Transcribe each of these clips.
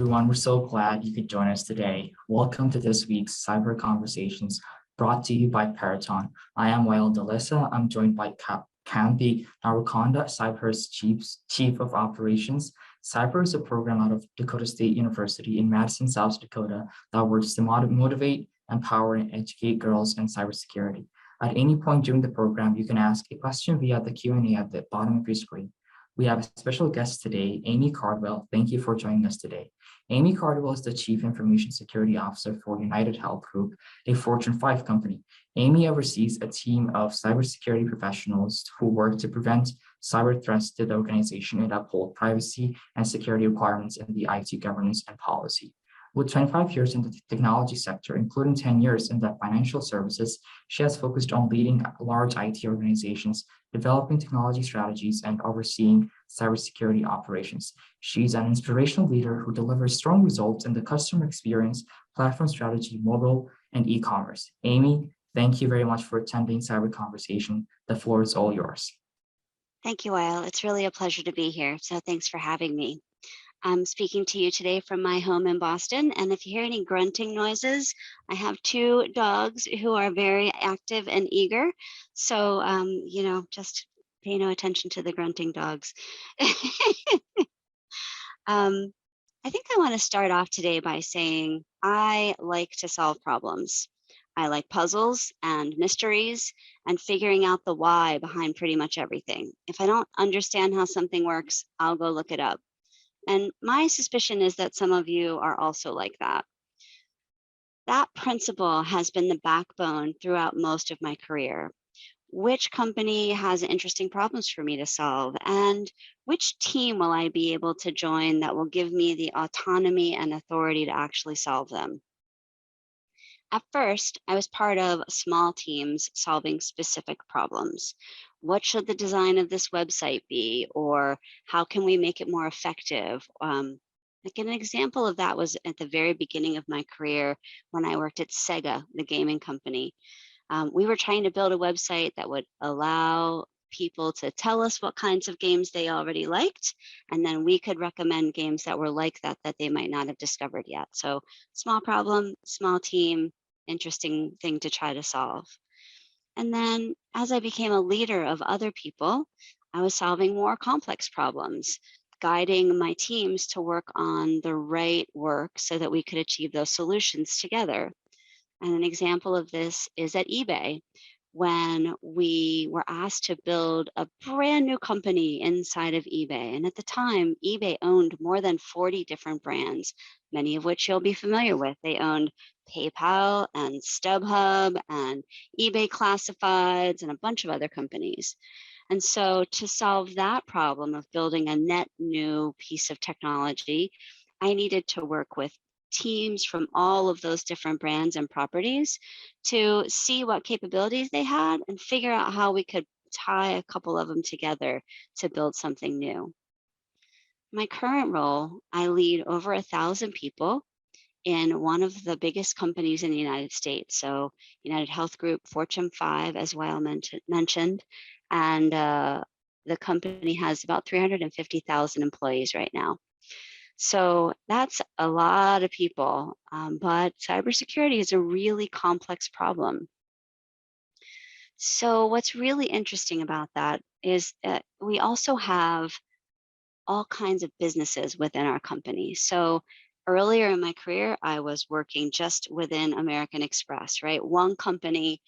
everyone. We're so glad you could join us today. Welcome to this week's Cyber Conversations brought to you by Peraton. I am Wael Delissa. I'm joined by Kambi Narwakonda, Cyber's Chief of Operations. Cyber is a program out of Dakota State University in Madison, South Dakota that works to motivate, empower, and educate girls in cybersecurity. At any point during the program, you can ask a question via the Q&A at the bottom of your screen. We have a special guest today, Aimee Cardwell. Thank you for joining us today. Aimee Cardwell is the Chief Information Security Officer for UnitedHealth Group, a Fortune 5 company. Aimee oversees a team of cybersecurity professionals who work to prevent cyber threats to the organization and uphold privacy and security requirements in the IT governance and policy. With 25 years in the technology sector, including 10 years in the financial services, she has focused on leading large IT organizations, developing technology strategies, and overseeing cybersecurity operations. She's an inspirational leader who delivers strong results in the customer experience, platform strategy, mobile, and e-commerce. Aimee, thank you very much for attending Cyber Conversation. The floor is all yours. Thank you, Wael. It's really a pleasure to be here. So thanks for having me. I'm speaking to you today from my home in Boston, and if you hear any grunting noises, I have 2 dogs who are very active and eager. So, just pay no attention to the grunting dogs. I think I want to start off today by saying I like to solve problems. I like puzzles and mysteries and figuring out the why behind pretty much everything. If I don't understand how something works, I'll go look it up. And my suspicion is that some of you are also like that. That principle has been the backbone throughout most of my career. Which company has interesting problems for me to solve? And which team will I be able to join that will give me the autonomy and authority to actually solve them? At first, I was part of small teams solving specific problems. What should the design of this website be? Or how can we make it more effective? Like an example of that was at the very beginning of my career when I worked at Sega, the gaming company. We were trying to build a website that would allow people to tell us what kinds of games they already liked, and then we could recommend games that were like that they might not have discovered yet. So small problem, small team, interesting thing to try to solve. And then as I became a leader of other people, I was solving more complex problems, guiding my teams to work on the right work so that we could achieve those solutions together. And an example of this is at eBay, when we were asked to build a brand new company inside of eBay. And at the time, eBay owned more than 40 different brands, many of which you'll be familiar with. They owned PayPal and StubHub and eBay Classifieds and a bunch of other companies. And so to solve that problem of building a net new piece of technology, I needed to work with teams from all of those different brands and properties to see what capabilities they had and figure out how we could tie a couple of them together to build something new. My current role, I lead over 1,000 people in one of the biggest companies in the United States. So UnitedHealth Group, Fortune 5, as Wael mentioned, and the company has about 350,000 employees right now. So that's a lot of people, but cybersecurity is a really complex problem. So what's really interesting about that is that we also have all kinds of businesses within our company. So earlier in my career, I was working just within American Express, right? One company,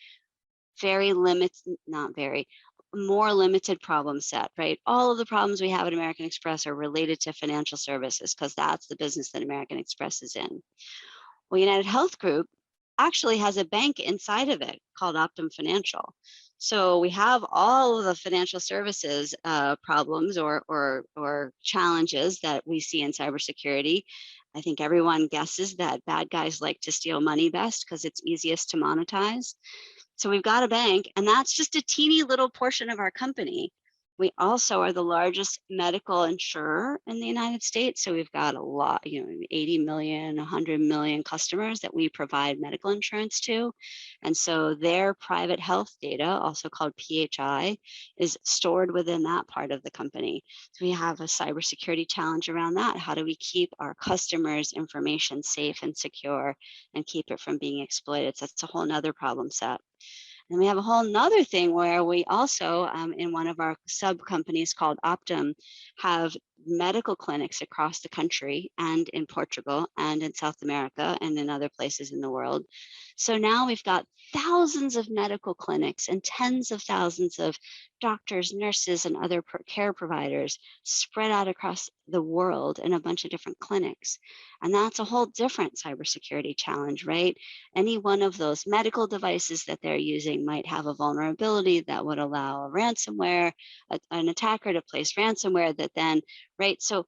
very limited, not very, more limited problem set, right? All of the problems we have at American Express are related to financial services because that's the business that American Express is in. Well, UnitedHealth Group actually has a bank inside of it called Optum Financial. So we have all of the financial services problems or challenges that we see in cybersecurity. I think everyone guesses that bad guys like to steal money best because it's easiest to monetize. So we've got a bank, and that's just a teeny little portion of our company. We also are the largest medical insurer in the United States. So we've got a lot, 80 million, 100 million customers that we provide medical insurance to. And so their private health data, also called PHI, is stored within that part of the company. So we have a cybersecurity challenge around that. How do we keep our customers' information safe and secure and keep it from being exploited? So that's a whole nother problem set. And we have a whole nother thing where we also, in one of our sub companies called Optum, have medical clinics across the country and in Portugal and in South America and in other places in the world. So now we've got thousands of medical clinics and tens of thousands of doctors, nurses, and other care providers spread out across the world in a bunch of different clinics. And that's a whole different cybersecurity challenge, right? Any one of those medical devices that they're using might have a vulnerability that would allow a ransomware, an attacker to place ransomware that then, right? So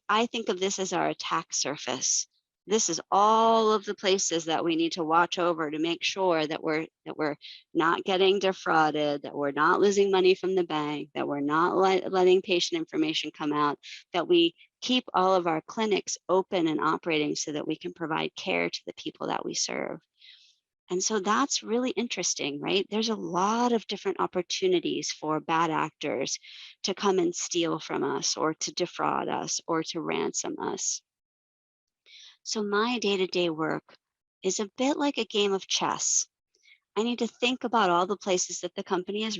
I think of this as our attack surface. This is all of the places that we need to watch over to make sure that we're not getting defrauded, that we're not losing money from the bank, that we're not letting patient information come out, that we keep all of our clinics open and operating so that we can provide care to the people that we serve. And so that's really interesting, right? There's a lot of different opportunities for bad actors to come and steal from us or to defraud us or to ransom us. So my day-to-day work is a bit like a game of chess. I need to think about all the places that the company is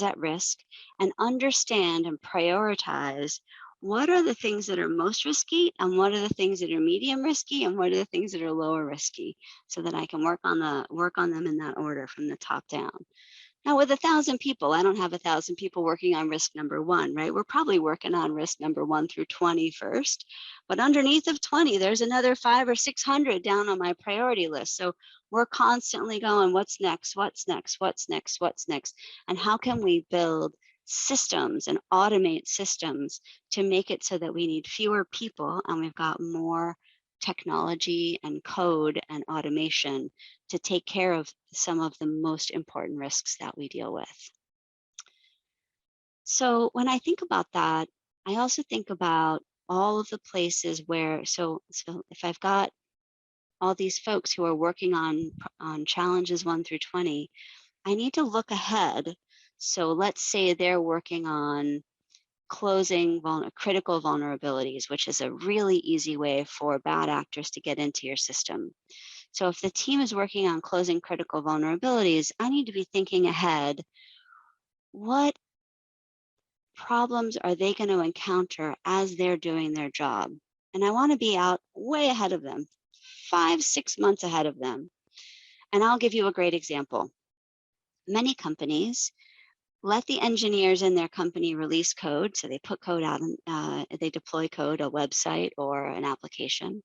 at risk and understand and prioritize what are the things that are most risky and what are the things that are medium risky and what are the things that are lower risky so that I can work on them in that order from the top down. Now with 1,000 people, I don't have 1,000 people working on risk number 1, right? We're probably working on risk number 1 through 20 first, but underneath of 20, there's another 500 or 600 down on my priority list. So we're constantly going, what's next, what's next, what's next, what's next? And how can we build systems and automate systems to make it so that we need fewer people and we've got more technology and code and automation to take care of some of the most important risks that we deal with. So when I think about that, I also think about all of the places where, so if I've got all these folks who are working on challenges 1 through 20, I need to look ahead. So let's say they're working on closing critical vulnerabilities, which is a really easy way for bad actors to get into your system. So if the team is working on closing critical vulnerabilities, I need to be thinking ahead, what problems are they going to encounter as they're doing their job? And I want to be out way ahead of them, 5-6 months ahead of them. And I'll give you a great example. Many companies let the engineers in their company release code. So they put code out, they deploy code, a website or an application.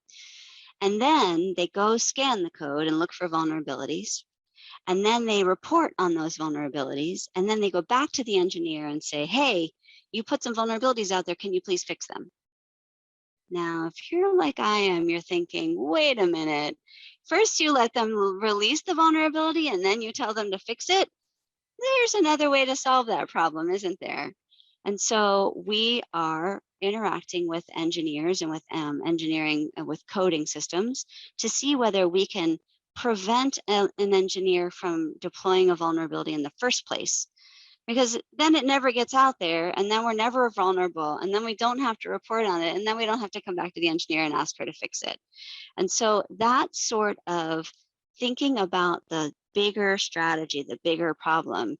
And then they go scan the code and look for vulnerabilities. And then they report on those vulnerabilities. And then they go back to the engineer and say, hey, you put some vulnerabilities out there. Can you please fix them? Now, if you're like I am, you're thinking, wait a minute. First, you let them release the vulnerability and then you tell them to fix it. There's another way to solve that problem, isn't there? And so we are interacting with engineers and with engineering with coding systems to see whether we can prevent an engineer from deploying a vulnerability in the first place. Because then it never gets out there and then we're never vulnerable and then we don't have to report on it and then we don't have to come back to the engineer and ask her to fix it. And so that sort of thinking about the bigger strategy, the bigger problem.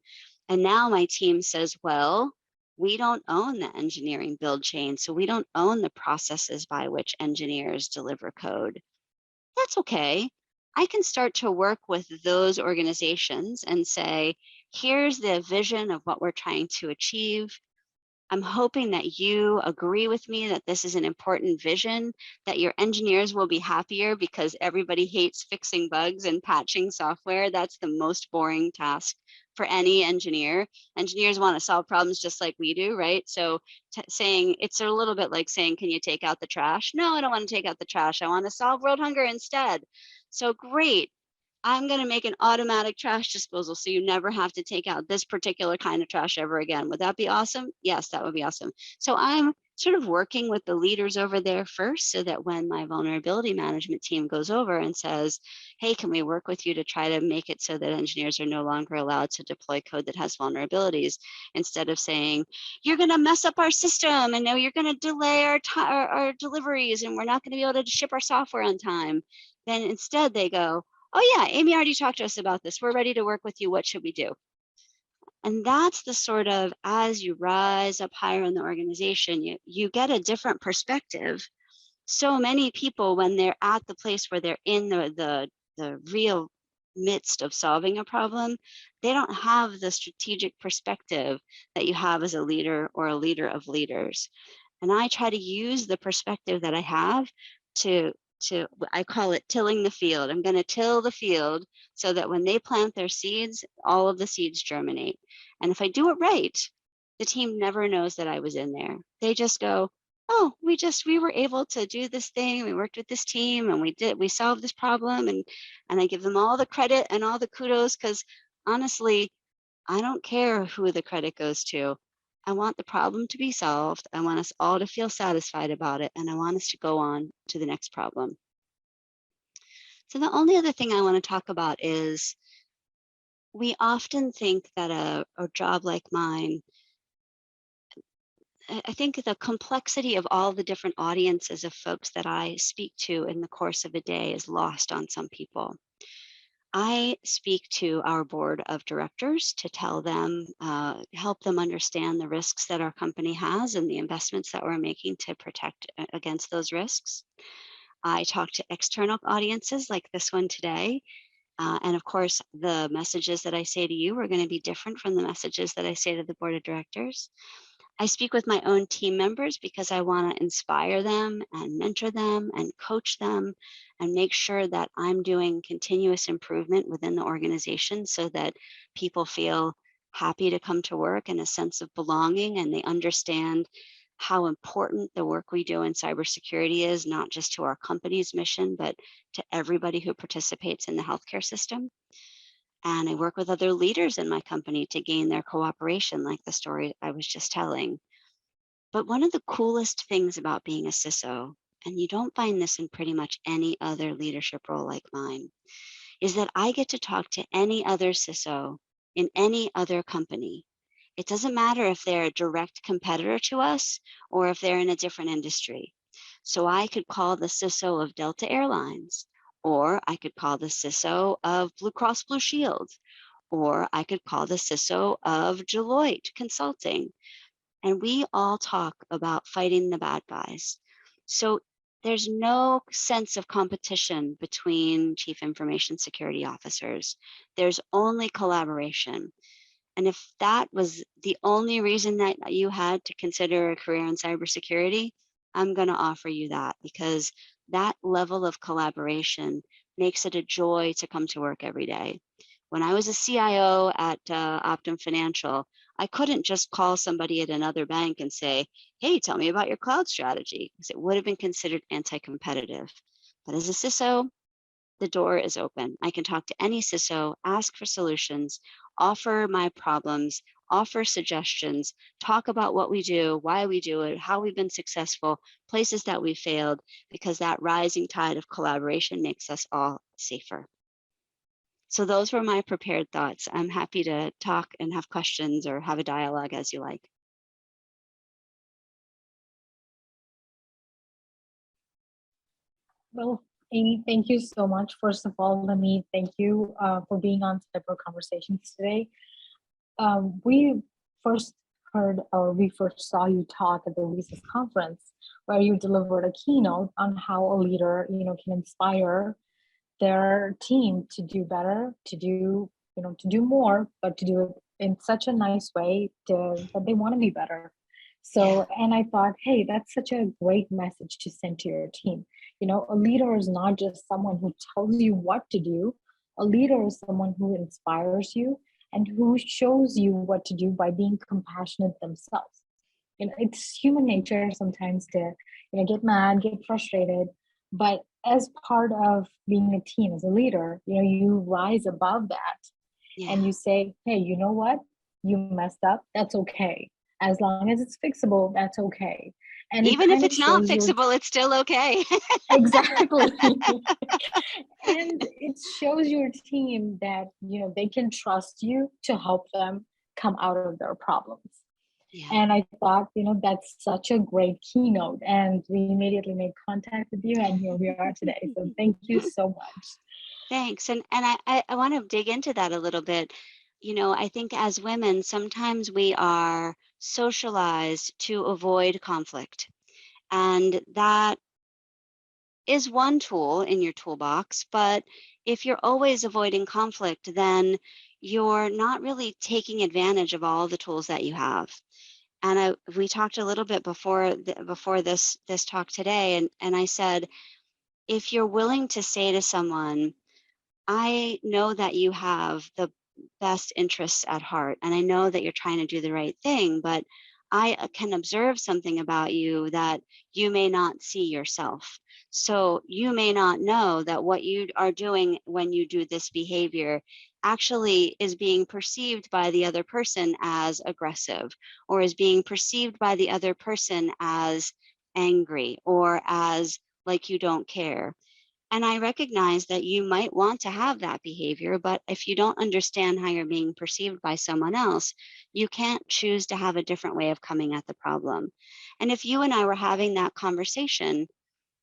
And now my team says, well, we don't own the engineering build chain, so we don't own the processes by which engineers deliver code. That's okay. I can start to work with those organizations and say, here's the vision of what we're trying to achieve. I'm hoping that you agree with me that this is an important vision, that your engineers will be happier because everybody hates fixing bugs and patching software. That's the most boring task for any engineer. Engineers want to solve problems just like we do, right? So saying, it's a little bit like saying, can you take out the trash? No, I don't want to take out the trash. I want to solve world hunger instead. So great. I'm going to make an automatic trash disposal so you never have to take out this particular kind of trash ever again. Would that be awesome? Yes, that would be awesome. So I'm sort of working with the leaders over there first so that when my vulnerability management team goes over and says, hey, can we work with you to try to make it so that engineers are no longer allowed to deploy code that has vulnerabilities, instead of saying, you're going to mess up our system and now you're going to delay our deliveries and we're not going to be able to ship our software on time. Then instead they go, oh yeah, Aimee already talked to us about this. We're ready to work with you. What should we do? And that's the sort of, as you rise up higher in the organization, you get a different perspective. So many people, when they're at the place where they're in the real midst of solving a problem, they don't have the strategic perspective that you have as a leader or a leader of leaders. And I try to use the perspective that I have to I call it tilling the field. I'm going to till the field so that when they plant their seeds, all of the seeds germinate. And if I do it right, the team never knows that I was in there. They just go, oh, we were able to do this thing. We worked with this team and we solved this problem. And I give them all the credit and all the kudos, because honestly, I don't care who the credit goes to. I want the problem to be solved. I want us all to feel satisfied about it. And I want us to go on to the next problem. So the only other thing I want to talk about is we often think that a job like mine, I think the complexity of all the different audiences of folks that I speak to in the course of a day is lost on some people. I speak to our board of directors to tell them, help them understand the risks that our company has and the investments that we're making to protect against those risks. I talk to external audiences like this one today. And of course, the messages that I say to you are going to be different from the messages that I say to the board of directors. I speak with my own team members because I want to inspire them and mentor them and coach them and make sure that I'm doing continuous improvement within the organization so that people feel happy to come to work and a sense of belonging, and they understand how important the work we do in cybersecurity is, not just to our company's mission, but to everybody who participates in the healthcare system. And I work with other leaders in my company to gain their cooperation, like the story I was just telling. But one of the coolest things about being a CISO, and you don't find this in pretty much any other leadership role like mine, is that I get to talk to any other CISO in any other company. It doesn't matter if they're a direct competitor to us or if they're in a different industry. So I could call the CISO of Delta Airlines, or I could call the CISO of Blue Cross Blue Shield, or I could call the CISO of Deloitte Consulting. And we all talk about fighting the bad guys. So there's no sense of competition between chief information security officers. There's only collaboration. And if that was the only reason that you had to consider a career in cybersecurity, I'm going to offer you that, because that level of collaboration makes it a joy to come to work every day. When I was a CIO at Optum Financial, I couldn't just call somebody at another bank and say, hey, tell me about your cloud strategy, because it would have been considered anti-competitive. But as a CISO, the door is open. I can talk to any CISO, ask for solutions, offer my problems, offer suggestions, talk about what we do, why we do it, how we've been successful, places that we failed, because that rising tide of collaboration makes us all safer. So those were my prepared thoughts. I'm happy to talk and have questions or have a dialogue as you like. Well, Aimee, thank you so much. First of all, let me thank you for being on Cyber Conversations today. We first we first saw you talk at the recent conference where you delivered a keynote on how a leader, can inspire their team to do better, to do more, but to do it in such a nice way that they want to be better. So, and I thought, hey, that's such a great message to send to your team. A leader is not just someone who tells you what to do. A leader is someone who inspires you and who shows you what to do by being compassionate themselves. It's human nature sometimes to, get mad, get frustrated, but as part of being a team, as a leader, you rise above that Yeah. and you say, hey, you know what? You messed up. That's okay. As long as it's fixable, that's okay. And even if it's not shows fixable, it's still okay. exactly. And it shows your team that, they can trust you to help them come out of their problems. Yeah. And I thought, that's such a great keynote. And we immediately made contact with you, and here we are today. So thank you so much. Thanks. And I want to dig into that a little bit. I think as women, sometimes we are socialized to avoid conflict. And that is one tool in your toolbox. But if you're always avoiding conflict, then you're not really taking advantage of all the tools that you have. And we talked a little bit before this talk today, and I said, if you're willing to say to someone, I know that you have the best interests at heart, and I know that you're trying to do the right thing, but I can observe something about you that you may not see yourself. So you may not know that what you are doing when you do this behavior actually is being perceived by the other person as aggressive, or is being perceived by the other person as angry, or as like you don't care. And I recognize that you might want to have that behavior, but if you don't understand how you're being perceived by someone else, you can't choose to have a different way of coming at the problem. And if you and I were having that conversation,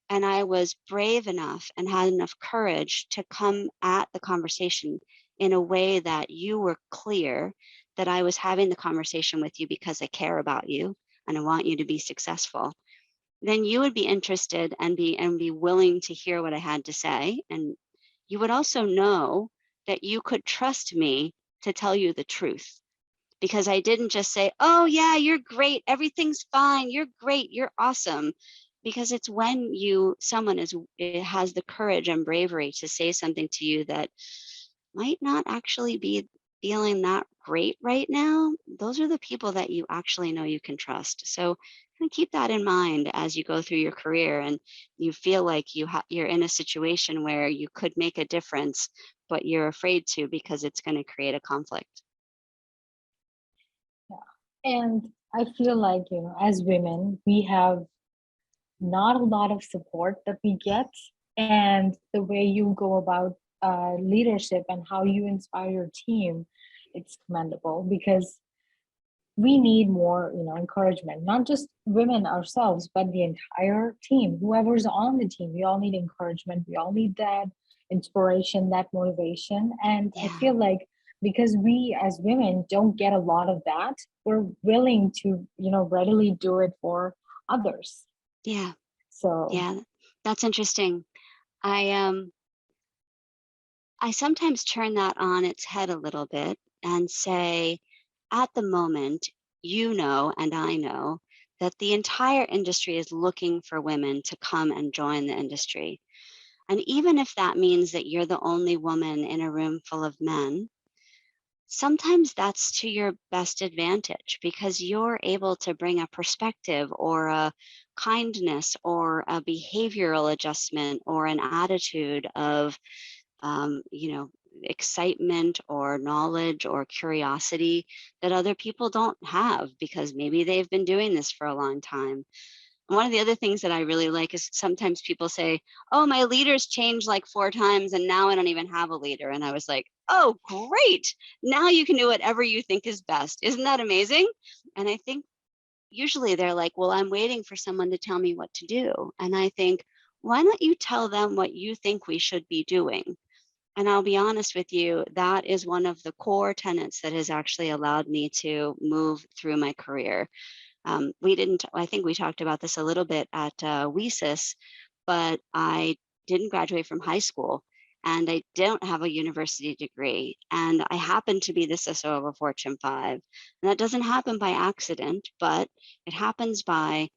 and I was brave enough and had enough courage to come at the conversation in a way that you were clear that I was having the conversation with you because I care about you and I want you to be successful, then you would be interested and be willing to hear what I had to say. And you would also know that you could trust me to tell you the truth, because I didn't just say, oh yeah, you're great, everything's fine, you're great, you're awesome. Because it's when someone has the courage and bravery to say something to you that might not actually be feeling that great right now, those are the people that you actually know you can trust. So kind of keep that in mind as you go through your career and you feel like you're in a situation where you could make a difference, but you're afraid to because it's going to create a conflict. Yeah. And I feel like, as women, we have not a lot of support that we get. And the way you go about leadership and how you inspire your team, it's commendable, because we need more, encouragement, not just women ourselves, but the entire team, whoever's on the team. We all need encouragement. We all need that inspiration, that motivation. And I feel like because we as women don't get a lot of that, we're willing to, readily do it for others. Yeah. So yeah, that's interesting. I sometimes turn that on its head a little bit and say, at the moment, and I know that the entire industry is looking for women to come and join the industry. And even if that means that you're the only woman in a room full of men, sometimes that's to your best advantage, because you're able to bring a perspective or a kindness or a behavioral adjustment or an attitude of excitement or knowledge or curiosity that other people don't have, because maybe they've been doing this for a long time. And one of the other things that I really like is sometimes people say, oh, my leader's changed like 4 times and now I don't even have a leader. And I was like, oh, great. Now you can do whatever you think is best. Isn't that amazing? And I think usually they're like, well, I'm waiting for someone to tell me what to do. And I think, why don't you tell them what you think we should be doing? And I'll be honest with you, that is one of the core tenets that has actually allowed me to move through my career. I think we talked about this a little bit at WESIS, but I didn't graduate from high school and I don't have a university degree. And I happen to be the CISO of a Fortune 5. And that doesn't happen by accident, but it happens by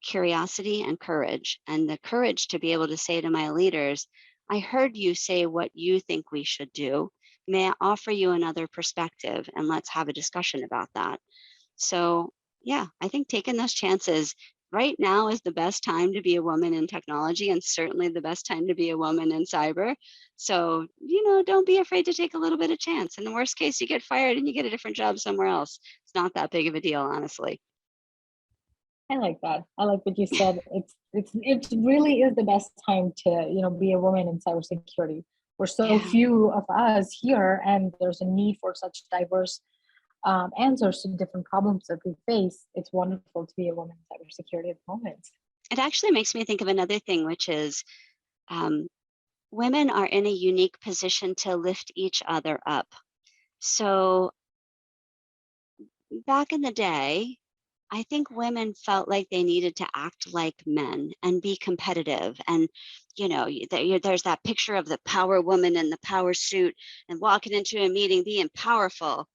curiosity and courage. And the courage to be able to say to my leaders, I heard you say what you think we should do. May I offer you another perspective, and let's have a discussion about that. So yeah, I think taking those chances right now is the best time to be a woman in technology, and certainly the best time to be a woman in cyber. So, don't be afraid to take a little bit of chance. In the worst case, you get fired and you get a different job somewhere else. It's not that big of a deal, honestly. I like that. I like what you said. It really is the best time to be a woman in cybersecurity. We're so Yeah. few of us here, and there's a need for such diverse answers to different problems that we face. It's wonderful to be a woman in cybersecurity at the moment. It actually makes me think of another thing, which is women are in a unique position to lift each other up. So back in the day, I think women felt like they needed to act like men and be competitive. And, there's that picture of the power woman in the power suit and walking into a meeting being powerful.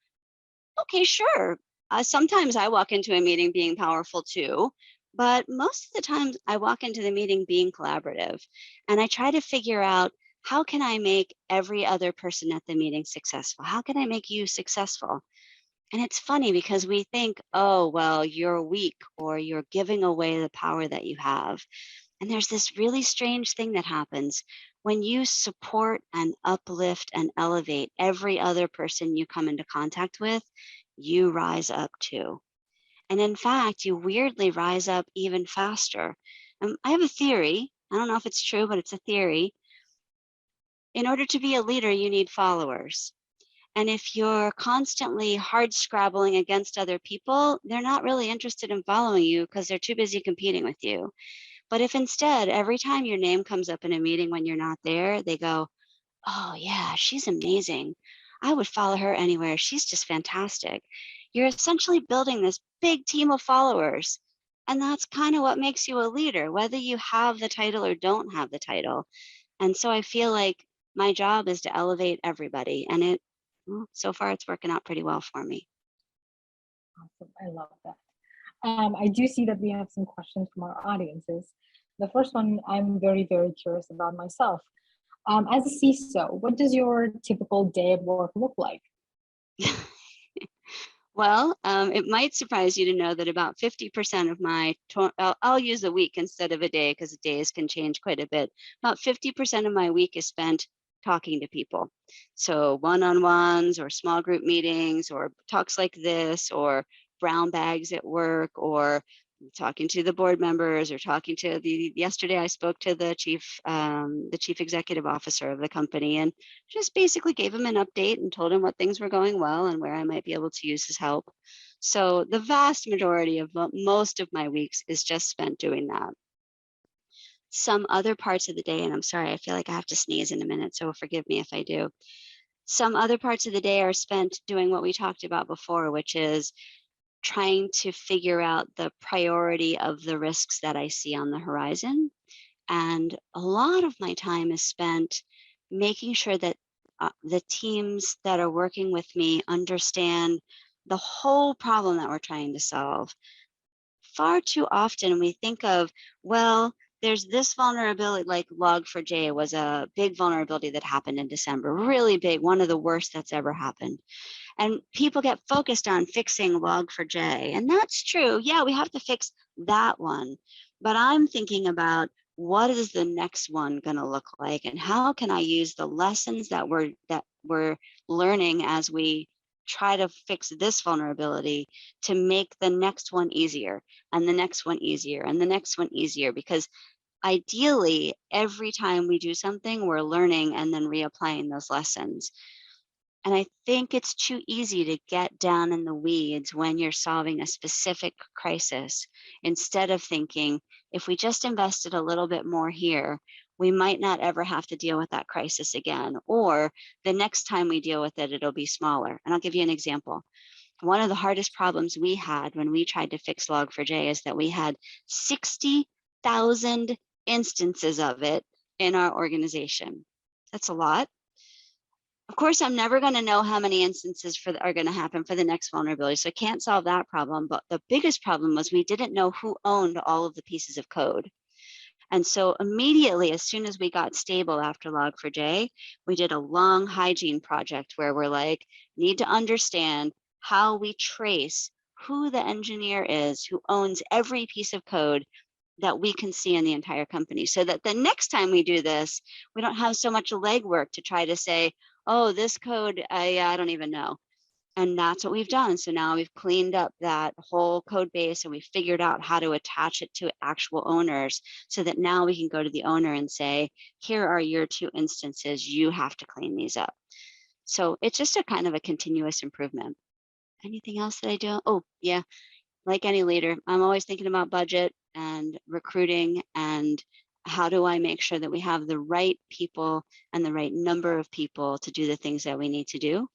Okay, sure. Sometimes I walk into a meeting being powerful too, but most of the time I walk into the meeting being collaborative. And I try to figure out, how can I make every other person at the meeting successful? How can I make you successful? And it's funny because we think, oh, well, you're weak or you're giving away the power that you have. And there's this really strange thing that happens when you support and uplift and elevate every other person you come into contact with, you rise up too. And in fact, you weirdly rise up even faster. I have a theory. I don't know if it's true, but it's a theory. In order to be a leader, you need followers. And if you're constantly hard scrabbling against other people, they're not really interested in following you because they're too busy competing with you. But if instead, every time your name comes up in a meeting when you're not there, they go, oh, yeah, she's amazing. I would follow her anywhere. She's just fantastic. You're essentially building this big team of followers. And that's kind of what makes you a leader, whether you have the title or don't have the title. And so I feel like my job is to elevate everybody. And so far, it's working out pretty well for me. Awesome. I love that. I do see that we have some questions from our audiences. The first one, I'm very, very curious about myself. As a CISO, what does your typical day at work look like? Well, it might surprise you to know that about 50% of my, I'll use a week instead of a day because days can change quite a bit. About 50% of my week is spent talking to people. So one-on-ones or small group meetings or talks like this or brown bags at work or talking to the board members or talking to yesterday I spoke to the chief executive officer of the company and just basically gave him an update and told him what things were going well and where I might be able to use his help. So the vast majority of most of my weeks is just spent doing that. Some other parts of the day, and I'm sorry, I feel like I have to sneeze in a minute, so forgive me if I do. Some other parts of the day are spent doing what we talked about before, which is trying to figure out the priority of the risks that I see on the horizon. And a lot of my time is spent making sure that the teams that are working with me understand the whole problem that we're trying to solve. Far too often we think of, well, there's this vulnerability, like Log4j was a big vulnerability that happened in December, really big, one of the worst that's ever happened. And people get focused on fixing Log4j. And that's true. Yeah, we have to fix that one. But I'm thinking about, what is the next one going to look like? And how can I use the lessons that we're learning as we try to fix this vulnerability to make the next one easier and the next one easier and the next one easier? Because ideally, every time we do something, we're learning and then reapplying those lessons. And I think it's too easy to get down in the weeds when you're solving a specific crisis, instead of thinking, if we just invested a little bit more here, we might not ever have to deal with that crisis again. Or the next time we deal with it, it'll be smaller. And I'll give you an example. One of the hardest problems we had when we tried to fix Log4j is that we had 60,000 instances of it in our organization. That's a lot. Of course, I'm never going to know how many instances are going to happen for the next vulnerability, so I can't solve that problem. But the biggest problem was we didn't know who owned all of the pieces of code. And so immediately, as soon as we got stable after Log4j, we did a long hygiene project where we're like, need to understand how we trace who the engineer is who owns every piece of code that we can see in the entire company, so that the next time we do this, we don't have so much legwork to try to say, oh, this code, I don't even know. And that's what we've done. So now we've cleaned up that whole code base and we figured out how to attach it to actual owners, so that now we can go to the owner and say, here are your 2 instances. You have to clean these up. So it's just a kind of a continuous improvement. Anything else that I do? Oh, yeah. Like any leader, I'm always thinking about budget and recruiting and how do I make sure that we have the right people and the right number of people to do the things that we need to do.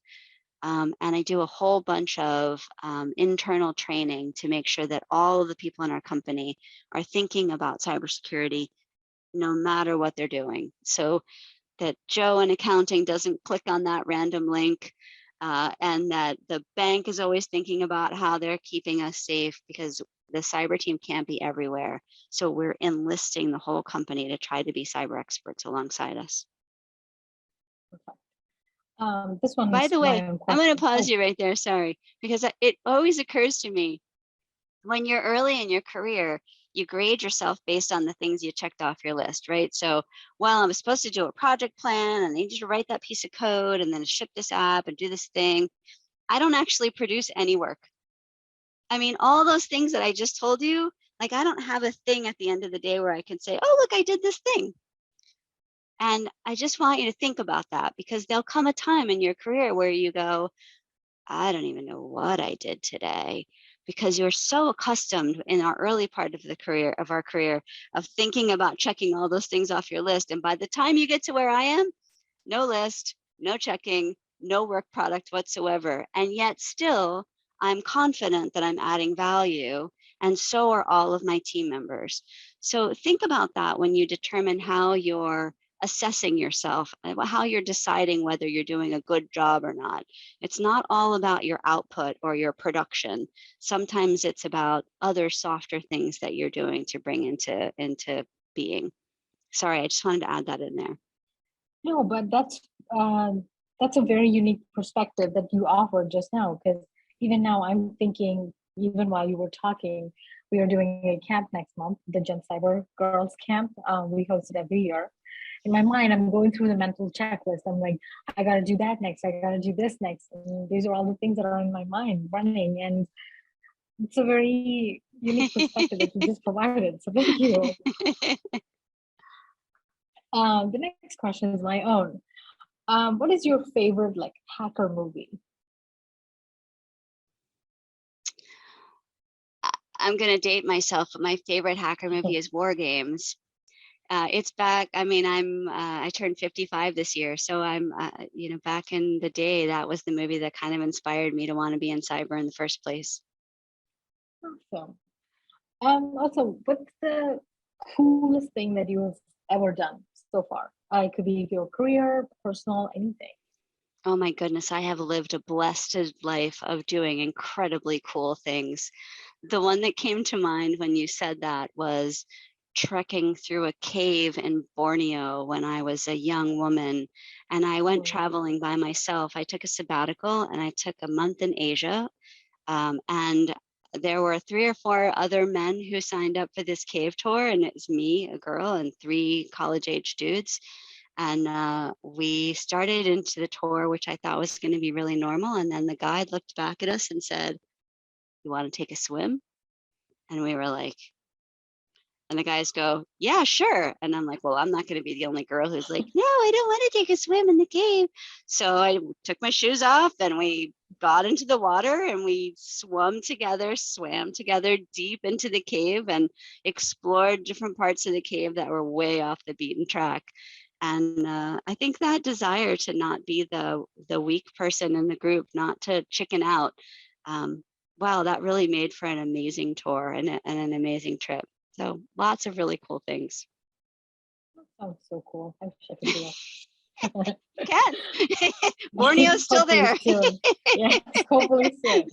And I do a whole bunch of internal training to make sure that all of the people in our company are thinking about cybersecurity no matter what they're doing. So that Joe in accounting doesn't click on that random link, and that the bank is always thinking about how they're keeping us safe, because the cyber team can't be everywhere. So we're enlisting the whole company to try to be cyber experts alongside us. This one By is the my way, own I'm going to question. pause you right there, sorry, because it always occurs to me, when you're early in your career, you grade yourself based on the things you checked off your list, right? So, well, I was supposed to do a project plan and I need you to write that piece of code and then ship this app and do this thing. I don't actually produce any work. I mean, all those things that I just told you, like I don't have a thing at the end of the day where I can say, oh, look, I did this thing. And I just want you to think about that, because there'll come a time in your career where you go, I don't even know what I did today, because you're so accustomed in our early part of our career of thinking about checking all those things off your list. And by the time you get to where I am, no list, no checking, no work product whatsoever. And yet still, I'm confident that I'm adding value, and so are all of my team members. So think about that when you determine how you're assessing yourself, how you're deciding whether you're doing a good job or not. It's not all about your output or your production. Sometimes it's about other softer things that you're doing to bring into being. Sorry, I just wanted to add that in there. No, but that's a very unique perspective that you offered just now, because even now I'm thinking, even while you were talking, we are doing a camp next month, the Gen Cyber Girls Camp. We host it every year. In my mind, I'm going through the mental checklist. I'm like, I gotta do that next. I gotta do this next. And these are all the things that are in my mind running. And it's a very unique perspective that you just provided. So thank you. The next question is my own. What is your favorite like hacker movie? I'm going to date myself, but my favorite hacker movie is War Games. It's back. I mean, I turned 55 this year, so I'm, back in the day, that was the movie that kind of inspired me to want to be in cyber in the first place. Awesome. Also, what's the coolest thing that you have ever done so far? It could be your career, personal, anything. Oh my goodness, I have lived a blessed life of doing incredibly cool things. The one that came to mind when you said that was trekking through a cave in Borneo when I was a young woman, and I went traveling by myself. I took a sabbatical and I took a month in Asia, and there were 3 or 4 other men who signed up for this cave tour, and it was me, a girl, and 3 college-age dudes. And we started into the tour, which I thought was going to be really normal. And then the guide looked back at us and said, "You want to take a swim?" And we were like, and the guys go, "Yeah, sure." And I'm like, well, I'm not going to be the only girl who's like, "No, I don't want to take a swim in the cave." So I took my shoes off and we got into the water and we swam together deep into the cave and explored different parts of the cave that were way off the beaten track. And I think that desire to not be the weak person in the group, not to chicken out, wow, that really made for an amazing tour and an amazing trip. So lots of really cool things. That sounds so cool. I wish I could do that. You can. Borneo's still there. Soon. Yes, hopefully soon.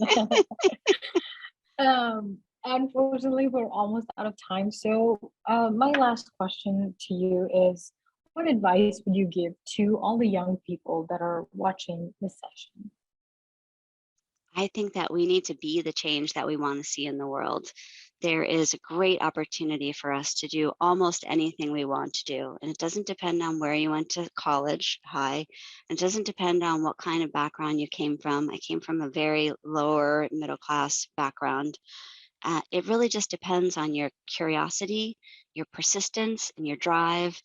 Unfortunately, we're almost out of time. So my last question to you is, what advice would you give to all the young people that are watching this session? I think that we need to be the change that we want to see in the world. There is a great opportunity for us to do almost anything we want to do. And it doesn't depend on where you went to college, high. It doesn't depend on what kind of background you came from. I came from a very lower middle class background. It really just depends on your curiosity, your persistence, and your drive.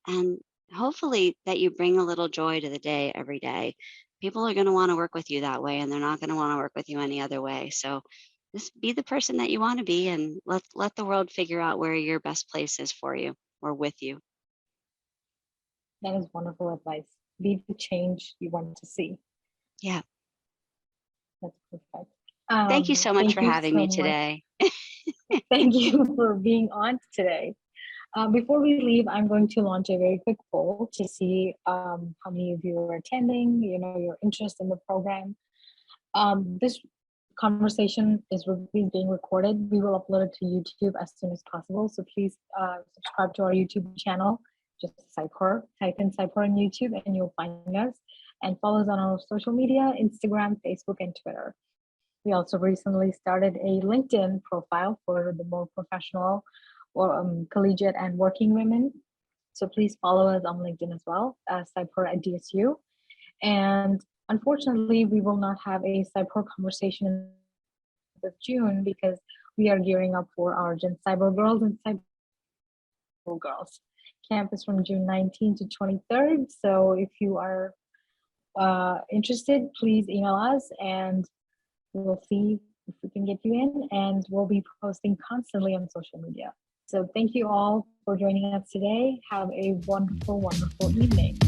And hopefully that you bring a little joy to the day every day. People are going to want to work with you that way, and they're not going to want to work with you any other way. So just be the person that you want to be, and let the world figure out where your best place is for you or with you. That is wonderful advice. Be the change you want to see. Yeah. That's perfect. Thank you so much for having me today. Thank you for being on today. Before we leave, I'm going to launch a very quick poll to see how many of you are attending, your interest in the program. This conversation is being recorded. We will upload it to YouTube as soon as possible. So please subscribe to our YouTube channel. Just type in Cyber on YouTube and you'll find us. And follow us on our social media, Instagram, Facebook, and Twitter. We also recently started a LinkedIn profile for the more professional or collegiate and working women. So please follow us on LinkedIn as well, Cyber at DSU. And unfortunately, we will not have a Cyber conversation in June because we are gearing up for our Gen Cyber Girls and Cyber Girls campus from June 19th to 23rd. So if you are interested, please email us and we'll see if we can get you in, and we'll be posting constantly on social media. So thank you all for joining us today. Have a wonderful, wonderful evening.